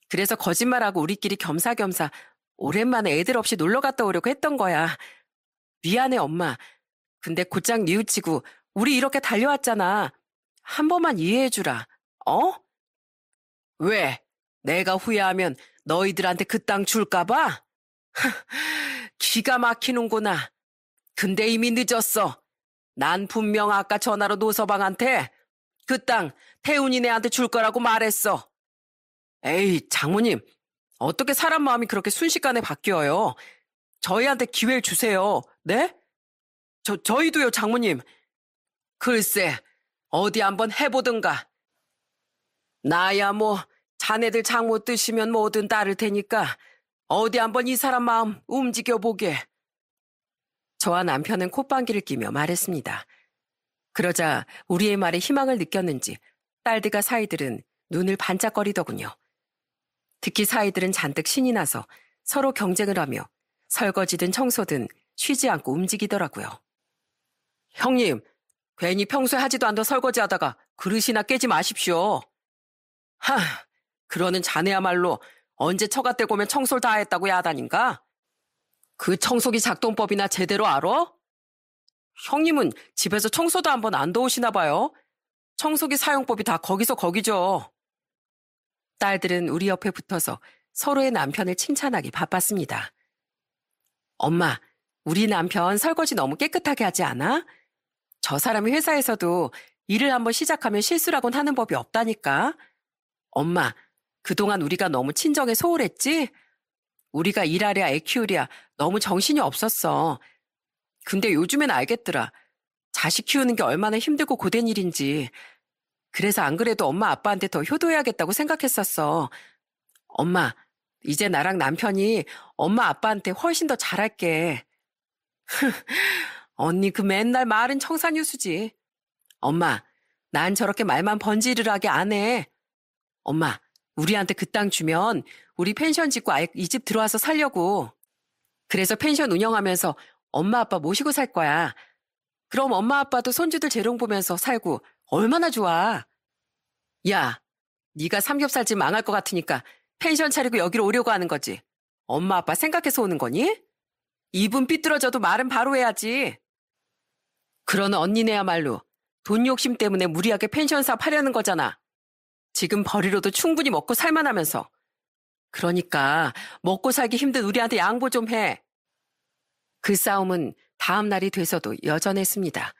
그래서 거짓말하고 우리끼리 겸사겸사 오랜만에 애들 없이 놀러 갔다 오려고 했던 거야. 미안해, 엄마. 근데 곧장 뉘우치고 우리 이렇게 달려왔잖아. 한 번만 이해해주라. 왜? 내가 후회하면 너희들한테 그 땅 줄까 봐? 기가 막히는구나. 근데 이미 늦었어. 난 분명 아까 전화로 노서방한테 그 땅 태훈이네한테 줄 거라고 말했어. 에이, 장모님. 어떻게 사람 마음이 그렇게 순식간에 바뀌어요? 저희한테 기회를 주세요. 네? 저희도요, 장모님. 글쎄, 어디 한번 해보든가. 나야 뭐 자네들 장모 뜨시면 뭐든 따를 테니까 어디 한번 이 사람 마음 움직여보게. 저와 남편은 콧방귀를 끼며 말했습니다. 그러자 우리의 말에 희망을 느꼈는지 딸들과 사이들은 눈을 반짝거리더군요. 특히 사이들은 잔뜩 신이 나서 서로 경쟁을 하며 설거지든 청소든 쉬지 않고 움직이더라고요. 형님, 괜히 평소에 하지도 않던 설거지 하다가 그릇이나 깨지 마십시오. 그러는 자네야말로 언제 처가 떼고 오면 청소를 다 했다고 야단인가? 그 청소기 작동법이나 제대로 알아? 형님은 집에서 청소도 한번 안 도우시나 봐요. 청소기 사용법이 다 거기서 거기죠. 딸들은 우리 옆에 붙어서 서로의 남편을 칭찬하기 바빴습니다. 엄마, 우리 남편 설거지 너무 깨끗하게 하지 않아? 저 사람이 회사에서도 일을 한번 시작하면 실수라곤 하는 법이 없다니까. 엄마, 그동안 우리가 너무 친정에 소홀했지? 우리가 일하랴 애 키우랴 너무 정신이 없었어. 근데 요즘엔 알겠더라. 자식 키우는 게 얼마나 힘들고 고된 일인지. 그래서 안 그래도 엄마 아빠한테 더 효도해야겠다고 생각했었어. 엄마, 이제 나랑 남편이 엄마 아빠한테 훨씬 더 잘할게. 언니 그 맨날 말은 청산유수지. 엄마, 난 저렇게 말만 번지르르하게 안 해. 엄마, 우리한테 그 땅 주면 우리 펜션 짓고 아예 이 집 들어와서 살려고. 그래서 펜션 운영하면서 엄마 아빠 모시고 살 거야. 그럼 엄마 아빠도 손주들 재롱 보면서 살고 얼마나 좋아. 야, 네가 삼겹살집 망할 것 같으니까 펜션 차리고 여기로 오려고 하는 거지. 엄마 아빠 생각해서 오는 거니? 입은 삐뚤어져도 말은 바로 해야지. 그런 언니네야말로 돈 욕심 때문에 무리하게 펜션 사업하려는 거잖아. 지금 벌이로도 충분히 먹고 살만하면서. 그러니까 먹고 살기 힘든 우리한테 양보 좀 해. 그 싸움은 다음 날이 돼서도 여전했습니다.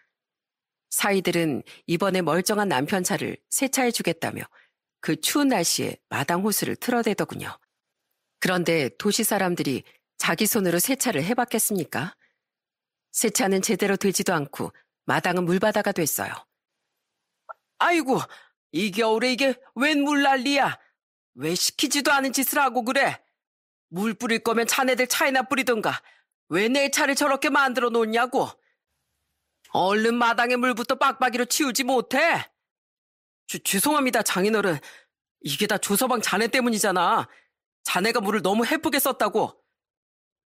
사위들은 이번에 멀쩡한 남편 차를 세차해 주겠다며 그 추운 날씨에 마당 호스를 틀어대더군요. 그런데 도시 사람들이 자기 손으로 세차를 해봤겠습니까? 세차는 제대로 되지도 않고 마당은 물바다가 됐어요. 아이고, 이 겨울에 이게 웬 물난리야. 왜 시키지도 않은 짓을 하고 그래? 물 뿌릴 거면 자네들 차에나 뿌리던가. 왜 내 차를 저렇게 만들어 놓냐고. 얼른 마당에 물부터 빡빡이로 치우지 못해? 죄송합니다, 장인어른. 이게 다 조서방 자네 때문이잖아. 자네가 물을 너무 해프게 썼다고.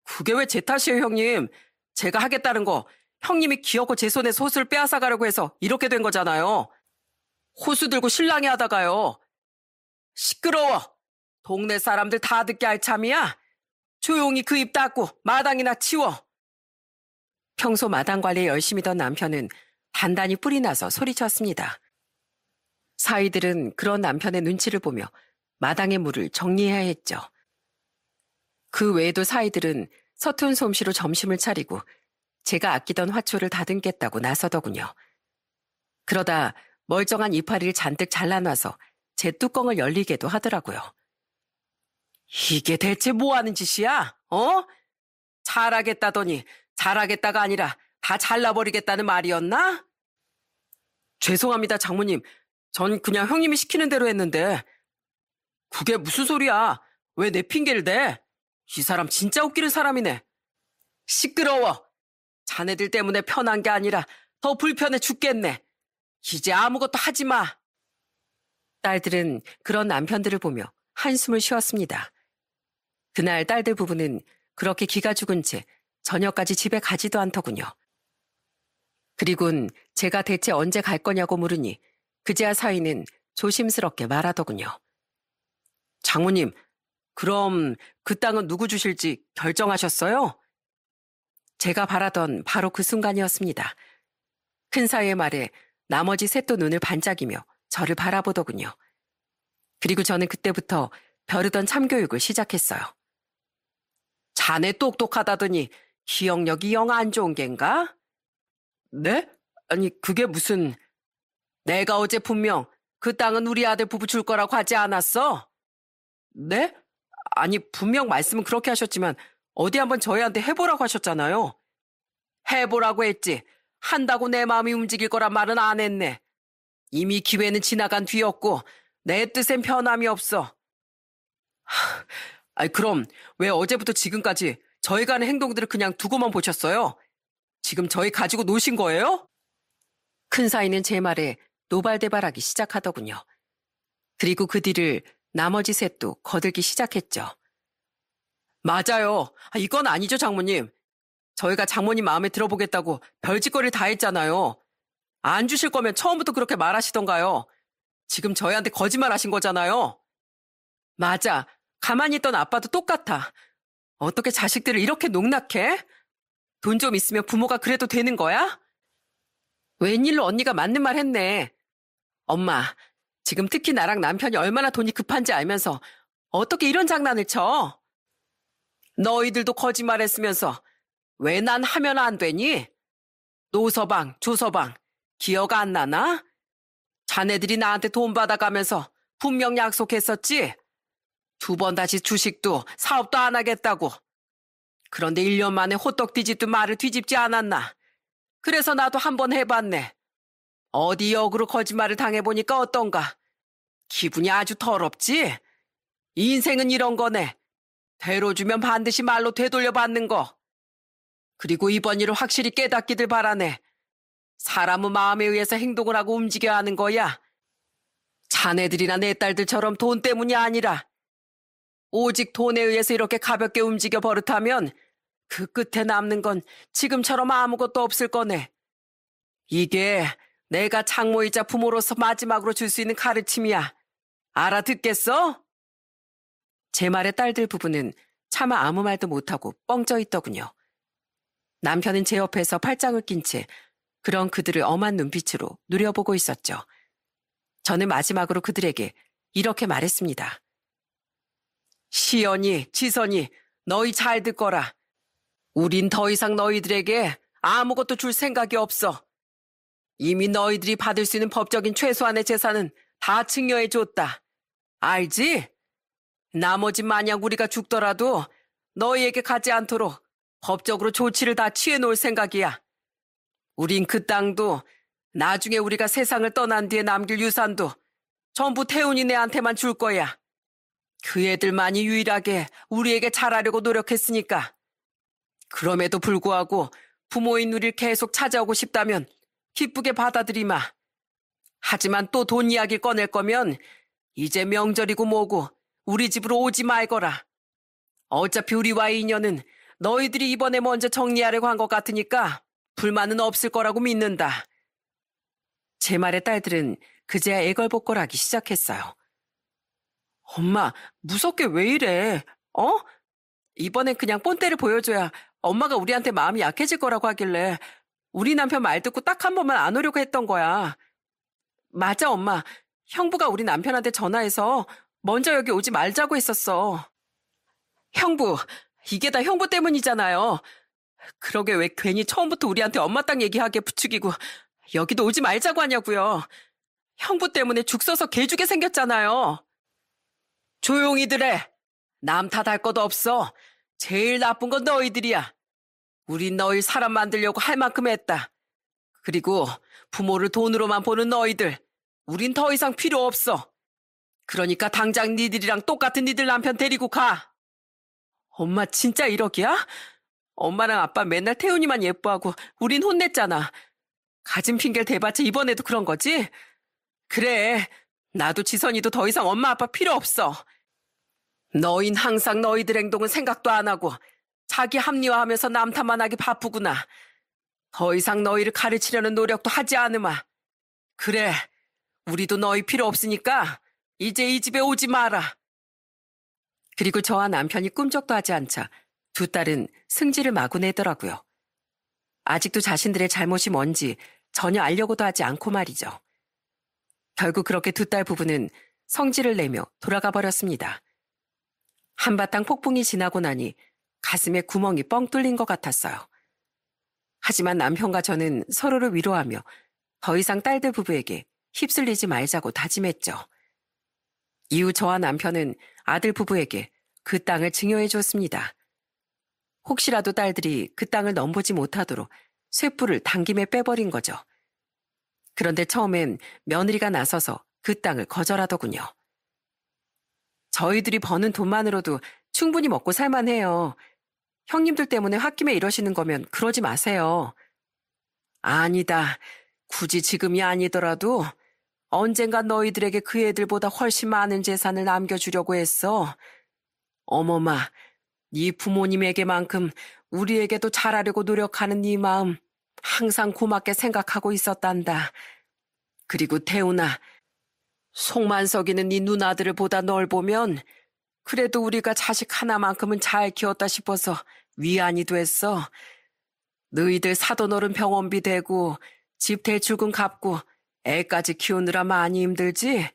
그게 왜 제 탓이에요, 형님. 제가 하겠다는 거 형님이 기어코 제 손에서 호수를 빼앗아 가려고 해서 이렇게 된 거잖아요. 호수 들고 실랑이 하다가요. 시끄러워. 동네 사람들 다 듣게 할 참이야. 조용히 그 입 닫고 마당이나 치워. 평소 마당 관리에 열심히던 남편은 단단히 뿔이 나서 소리쳤습니다. 사위들은 그런 남편의 눈치를 보며 마당의 물을 정리해야 했죠. 그 외에도 사위들은 서툰 솜씨로 점심을 차리고 제가 아끼던 화초를 다듬겠다고 나서더군요. 그러다 멀쩡한 이파리를 잔뜩 잘라놔서 제 뚜껑을 열리게도 하더라고요. 이게 대체 뭐하는 짓이야? 어? 잘하겠다더니 잘하겠다가 아니라 다 잘라버리겠다는 말이었나? 죄송합니다, 장모님. 전 그냥 형님이 시키는 대로 했는데. 그게 무슨 소리야? 왜 내 핑계를 대? 이 사람 진짜 웃기는 사람이네. 시끄러워. 자네들 때문에 편한 게 아니라 더 불편해 죽겠네. 이제 아무것도 하지 마. 딸들은 그런 남편들을 보며 한숨을 쉬었습니다. 그날 딸들 부부는 그렇게 기가 죽은 채 저녁까지 집에 가지도 않더군요. 그리곤 제가 대체 언제 갈 거냐고 물으니 그제야 사위는 조심스럽게 말하더군요. 장모님, 그럼 그 땅은 누구 주실지 결정하셨어요? 제가 바라던 바로 그 순간이었습니다. 큰 사위의 말에 나머지 셋도 눈을 반짝이며 저를 바라보더군요. 그리고 저는 그때부터 벼르던 참교육을 시작했어요. 자네 똑똑하다더니 기억력이 영 안 좋은 겐가? 네? 아니 그게 무슨... 내가 어제 분명 그 땅은 우리 아들 부부 줄 거라고 하지 않았어? 네? 아니 분명 말씀은 그렇게 하셨지만 어디 한번 저희한테 해보라고 하셨잖아요. 해보라고 했지 한다고 내 마음이 움직일 거란 말은 안 했네. 이미 기회는 지나간 뒤였고 내 뜻엔 변함이 없어. 아니 그럼 왜 어제부터 지금까지 저희가 하는 행동들을 그냥 두고만 보셨어요? 지금 저희 가지고 노신 거예요? 큰 사위는 제 말에 노발대발하기 시작하더군요. 그리고 그 뒤를 나머지 셋도 거들기 시작했죠. 맞아요. 이건 아니죠, 장모님. 저희가 장모님 마음에 들어보겠다고 별짓거리를 다 했잖아요. 안 주실 거면 처음부터 그렇게 말하시던가요. 지금 저희한테 거짓말 하신 거잖아요. 맞아. 가만히 있던 아빠도 똑같아. 어떻게 자식들을 이렇게 농락해? 돈 좀 있으면 부모가 그래도 되는 거야? 웬일로 언니가 맞는 말 했네. 엄마, 지금 특히 나랑 남편이 얼마나 돈이 급한지 알면서 어떻게 이런 장난을 쳐? 너희들도 거짓말했으면서 왜 난 하면 안 되니? 노서방, 조서방, 기억 안 나나? 자네들이 나한테 돈 받아가면서 분명 약속했었지? 2번 다시 주식도 사업도 안 하겠다고. 그런데 1년 만에 호떡 뒤집듯 말을 뒤집지 않았나? 그래서 나도 한번 해봤네. 어디 역으로 거짓말을 당해보니까 어떤가? 기분이 아주 더럽지? 인생은 이런 거네. 대로 주면 반드시 말로 되돌려받는 거. 그리고 이번 일을 확실히 깨닫기들 바라네. 사람은 마음에 의해서 행동을 하고 움직여야 하는 거야. 자네들이나 내 딸들처럼 돈 때문이 아니라 오직 돈에 의해서 이렇게 가볍게 움직여 버릇하면 그 끝에 남는 건 지금처럼 아무것도 없을 거네. 이게 내가 장모이자 부모로서 마지막으로 줄 수 있는 가르침이야. 알아듣겠어? 제 말에 딸들 부부는 차마 아무 말도 못하고 뻥 쪄 있더군요. 남편은 제 옆에서 팔짱을 낀 채 그런 그들을 엄한 눈빛으로 누려보고 있었죠. 저는 마지막으로 그들에게 이렇게 말했습니다. 시연이, 지선이, 너희 잘 듣거라. 우린 더 이상 너희들에게 아무것도 줄 생각이 없어. 이미 너희들이 받을 수 있는 법적인 최소한의 재산은 다 증여해줬다. 알지? 나머지 만약 우리가 죽더라도 너희에게 가지 않도록 법적으로 조치를 다 취해놓을 생각이야. 우린 그 땅도 나중에 우리가 세상을 떠난 뒤에 남길 유산도 전부 태훈이 네한테만 줄 거야. 그 애들만이 유일하게 우리에게 잘하려고 노력했으니까. 그럼에도 불구하고 부모인 우리를 계속 찾아오고 싶다면 기쁘게 받아들이마. 하지만 또 돈 이야기 꺼낼 거면 이제 명절이고 뭐고 우리 집으로 오지 말거라. 어차피 우리와의 인연은 너희들이 이번에 먼저 정리하려고 한 것 같으니까 불만은 없을 거라고 믿는다. 제 말에 딸들은 그제야 애걸복걸하기 시작했어요. 엄마, 무섭게 왜 이래? 어? 이번엔 그냥 뻔때를 보여줘야 엄마가 우리한테 마음이 약해질 거라고 하길래 우리 남편 말 듣고 딱 한 번만 안 오려고 했던 거야. 맞아, 엄마. 형부가 우리 남편한테 전화해서 먼저 여기 오지 말자고 했었어. 형부, 이게 다 형부 때문이잖아요. 그러게 왜 괜히 처음부터 우리한테 엄마 땅 얘기하게 부추기고 여기도 오지 말자고 하냐고요. 형부 때문에 죽 서서 개죽게 생겼잖아요. 조용히들 해. 남 탓할 것도 없어. 제일 나쁜 건 너희들이야. 우린 너희 사람 만들려고 할 만큼 했다. 그리고 부모를 돈으로만 보는 너희들. 우린 더 이상 필요 없어. 그러니까 당장 니들이랑 똑같은 니들 남편 데리고 가. 엄마 진짜 이러기야? 엄마랑 아빠 맨날 태훈이만 예뻐하고 우린 혼냈잖아. 가진 핑계를 대봤자 이번에도 그런 거지? 그래, 나도 지선이도 더 이상 엄마 아빠 필요 없어. 너흰 항상 너희들 행동은 생각도 안 하고 자기 합리화하면서 남 탓만 하기 바쁘구나. 더 이상 너희를 가르치려는 노력도 하지 않으마. 그래, 우리도 너희 필요 없으니까 이제 이 집에 오지 마라. 그리고 저와 남편이 꿈쩍도 하지 않자 두 딸은 승질을 마구 내더라고요. 아직도 자신들의 잘못이 뭔지 전혀 알려고도 하지 않고 말이죠. 결국 그렇게 두 딸 부부는 성질을 내며 돌아가 버렸습니다. 한바탕 폭풍이 지나고 나니 가슴에 구멍이 뻥 뚫린 것 같았어요. 하지만 남편과 저는 서로를 위로하며 더 이상 딸들 부부에게 휩쓸리지 말자고 다짐했죠. 이후 저와 남편은 아들 부부에게 그 땅을 증여해 줬습니다. 혹시라도 딸들이 그 땅을 넘보지 못하도록 쇠뿔을 당김에 빼버린 거죠. 그런데 처음엔 며느리가 나서서 그 땅을 거절하더군요. 저희들이 버는 돈만으로도 충분히 먹고 살만해요. 형님들 때문에 홧김에 이러시는 거면 그러지 마세요. 아니다. 굳이 지금이 아니더라도 언젠가 너희들에게 그 애들보다 훨씬 많은 재산을 남겨주려고 했어. 어머마, 네 부모님에게만큼 우리에게도 잘하려고 노력하는 네 마음 항상 고맙게 생각하고 있었단다. 그리고 태훈아, 속만 썩이는 네 누나들을 보다 널 보면 그래도 우리가 자식 하나만큼은 잘 키웠다 싶어서 위안이 됐어. 너희들 사돈 어른 병원비 대고 집 대출금 갚고 애까지 키우느라 많이 힘들지?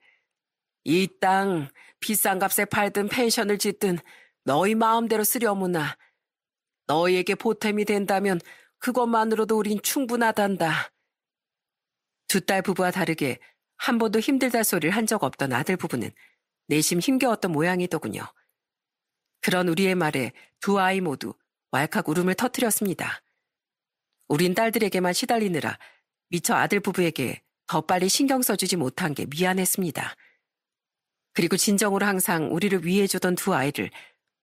이 땅 비싼 값에 팔든 펜션을 짓든 너희 마음대로 쓰려무나. 너희에게 보탬이 된다면 그것만으로도 우린 충분하단다. 두 딸 부부와 다르게 한 번도 힘들다 소리를 한 적 없던 아들 부부는 내심 힘겨웠던 모양이더군요. 그런 우리의 말에 두 아이 모두 왈칵 울음을 터뜨렸습니다. 우린 딸들에게만 시달리느라 미처 아들 부부에게 더 빨리 신경 써주지 못한 게 미안했습니다. 그리고 진정으로 항상 우리를 위해주던 두 아이를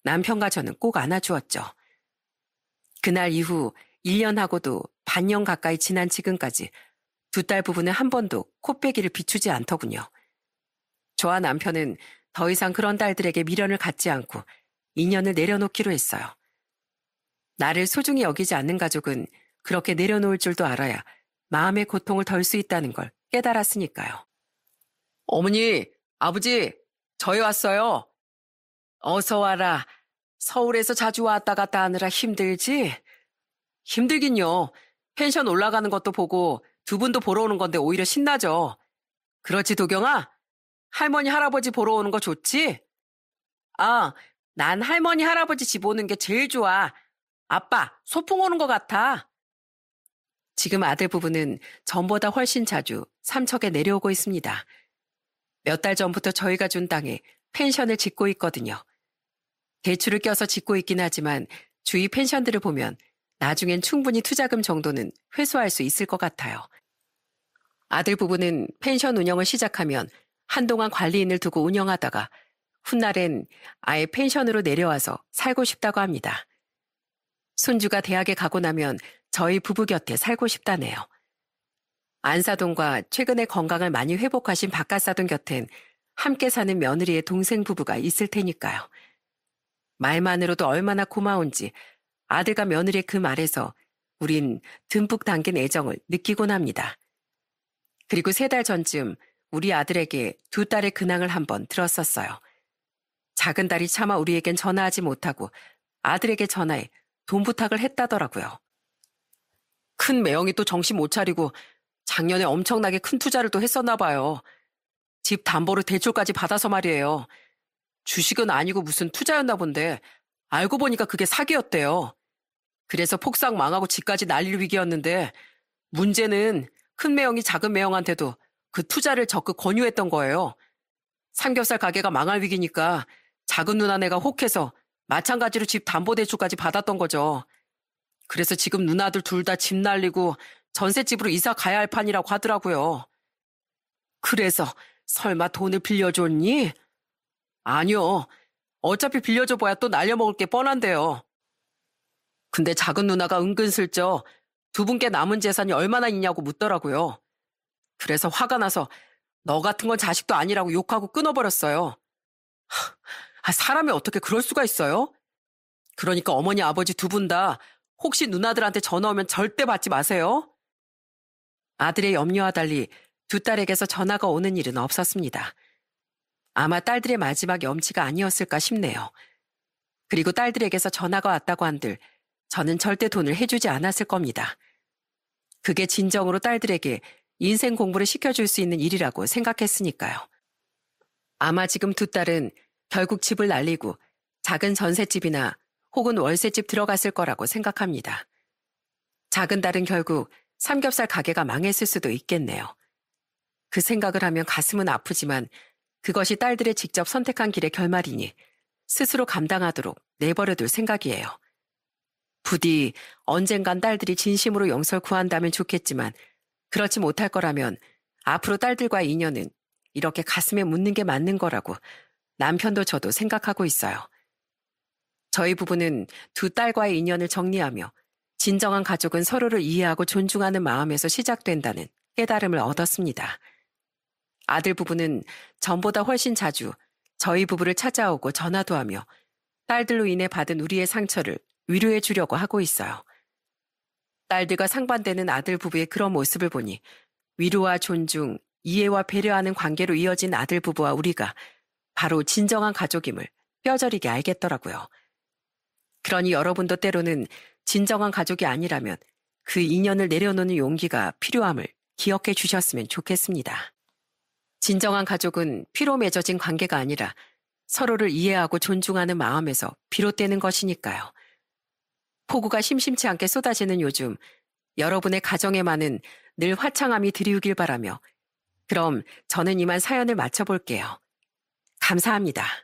남편과 저는 꼭 안아주었죠. 그날 이후 1년하고도 반년 가까이 지난 지금까지 두 딸 부부는 한 번도 코빼기를 비추지 않더군요. 저와 남편은 더 이상 그런 딸들에게 미련을 갖지 않고 인연을 내려놓기로 했어요. 나를 소중히 여기지 않는 가족은 그렇게 내려놓을 줄도 알아야 마음의 고통을 덜 수 있다는 걸 깨달았으니까요. 어머니, 아버지, 저희 왔어요. 어서 와라. 서울에서 자주 왔다 갔다 하느라 힘들지? 힘들긴요. 펜션 올라가는 것도 보고 두 분도 보러 오는 건데 오히려 신나죠. 그렇지, 도경아? 할머니, 할아버지 보러 오는 거 좋지? 아, 난 할머니, 할아버지 집 오는 게 제일 좋아. 아빠, 소풍 오는 것 같아. 지금 아들 부부는 전보다 훨씬 자주 삼척에 내려오고 있습니다. 몇 달 전부터 저희가 준 땅에 펜션을 짓고 있거든요. 대출을 껴서 짓고 있긴 하지만 주위 펜션들을 보면 나중엔 충분히 투자금 정도는 회수할 수 있을 것 같아요. 아들 부부는 펜션 운영을 시작하면 한동안 관리인을 두고 운영하다가 훗날엔 아예 펜션으로 내려와서 살고 싶다고 합니다. 손주가 대학에 가고 나면 저희 부부 곁에 살고 싶다네요. 안사돈과 최근에 건강을 많이 회복하신 바깥사돈 곁엔 함께 사는 며느리의 동생 부부가 있을 테니까요. 말만으로도 얼마나 고마운지 아들과 며느리의 그 말에서 우린 듬뿍 담긴 애정을 느끼곤 합니다. 그리고 3달 전쯤 우리 아들에게 두 딸의 근황을 한번 들었었어요. 작은 딸이 차마 우리에겐 전화하지 못하고 아들에게 전화해 돈 부탁을 했다더라고요. 큰 매형이 또 정신 못 차리고 작년에 엄청나게 큰 투자를 또 했었나 봐요. 집 담보로 대출까지 받아서 말이에요. 주식은 아니고 무슨 투자였나 본데 알고 보니까 그게 사기였대요. 그래서 폭삭 망하고 집까지 날릴 위기였는데 문제는 큰 매형이 작은 매형한테도 그 투자를 적극 권유했던 거예요. 삼겹살 가게가 망할 위기니까 작은 누나네가 혹해서 마찬가지로 집 담보대출까지 받았던 거죠. 그래서 지금 누나들 둘 다 집 날리고 전셋집으로 이사 가야 할 판이라고 하더라고요. 그래서 설마 돈을 빌려줬니? 아니요. 어차피 빌려줘봐야 또 날려먹을 게 뻔한데요. 근데 작은 누나가 은근슬쩍 두 분께 남은 재산이 얼마나 있냐고 묻더라고요. 그래서 화가 나서 너 같은 건 자식도 아니라고 욕하고 끊어버렸어요. 사람이 어떻게 그럴 수가 있어요? 그러니까 어머니 아버지 두 분 다 혹시 누나들한테 전화 오면 절대 받지 마세요. 아들의 염려와 달리 두 딸에게서 전화가 오는 일은 없었습니다. 아마 딸들의 마지막 염치가 아니었을까 싶네요. 그리고 딸들에게서 전화가 왔다고 한들 저는 절대 돈을 해주지 않았을 겁니다. 그게 진정으로 딸들에게 인생 공부를 시켜줄 수 있는 일이라고 생각했으니까요. 아마 지금 두 딸은 결국 집을 날리고 작은 전셋집이나 혹은 월세집 들어갔을 거라고 생각합니다. 작은 딸은 결국 삼겹살 가게가 망했을 수도 있겠네요. 그 생각을 하면 가슴은 아프지만 그것이 딸들의 직접 선택한 길의 결말이니 스스로 감당하도록 내버려둘 생각이에요. 부디 언젠간 딸들이 진심으로 용서를 구한다면 좋겠지만 그렇지 못할 거라면 앞으로 딸들과의 인연은 이렇게 가슴에 묻는 게 맞는 거라고 남편도 저도 생각하고 있어요. 저희 부부는 두 딸과의 인연을 정리하며 진정한 가족은 서로를 이해하고 존중하는 마음에서 시작된다는 깨달음을 얻었습니다. 아들 부부는 전보다 훨씬 자주 저희 부부를 찾아오고 전화도 하며 딸들로 인해 받은 우리의 상처를 위로해 주려고 하고 있어요. 딸들과 상반되는 아들 부부의 그런 모습을 보니 위로와 존중, 이해와 배려하는 관계로 이어진 아들 부부와 우리가 바로 진정한 가족임을 뼈저리게 알겠더라고요. 그러니 여러분도 때로는 진정한 가족이 아니라면 그 인연을 내려놓는 용기가 필요함을 기억해 주셨으면 좋겠습니다. 진정한 가족은 피로 맺어진 관계가 아니라 서로를 이해하고 존중하는 마음에서 비롯되는 것이니까요. 폭우가 심심치 않게 쏟아지는 요즘 여러분의 가정에만은 늘 화창함이 드리우길 바라며 그럼 저는 이만 사연을 마쳐볼게요. 감사합니다.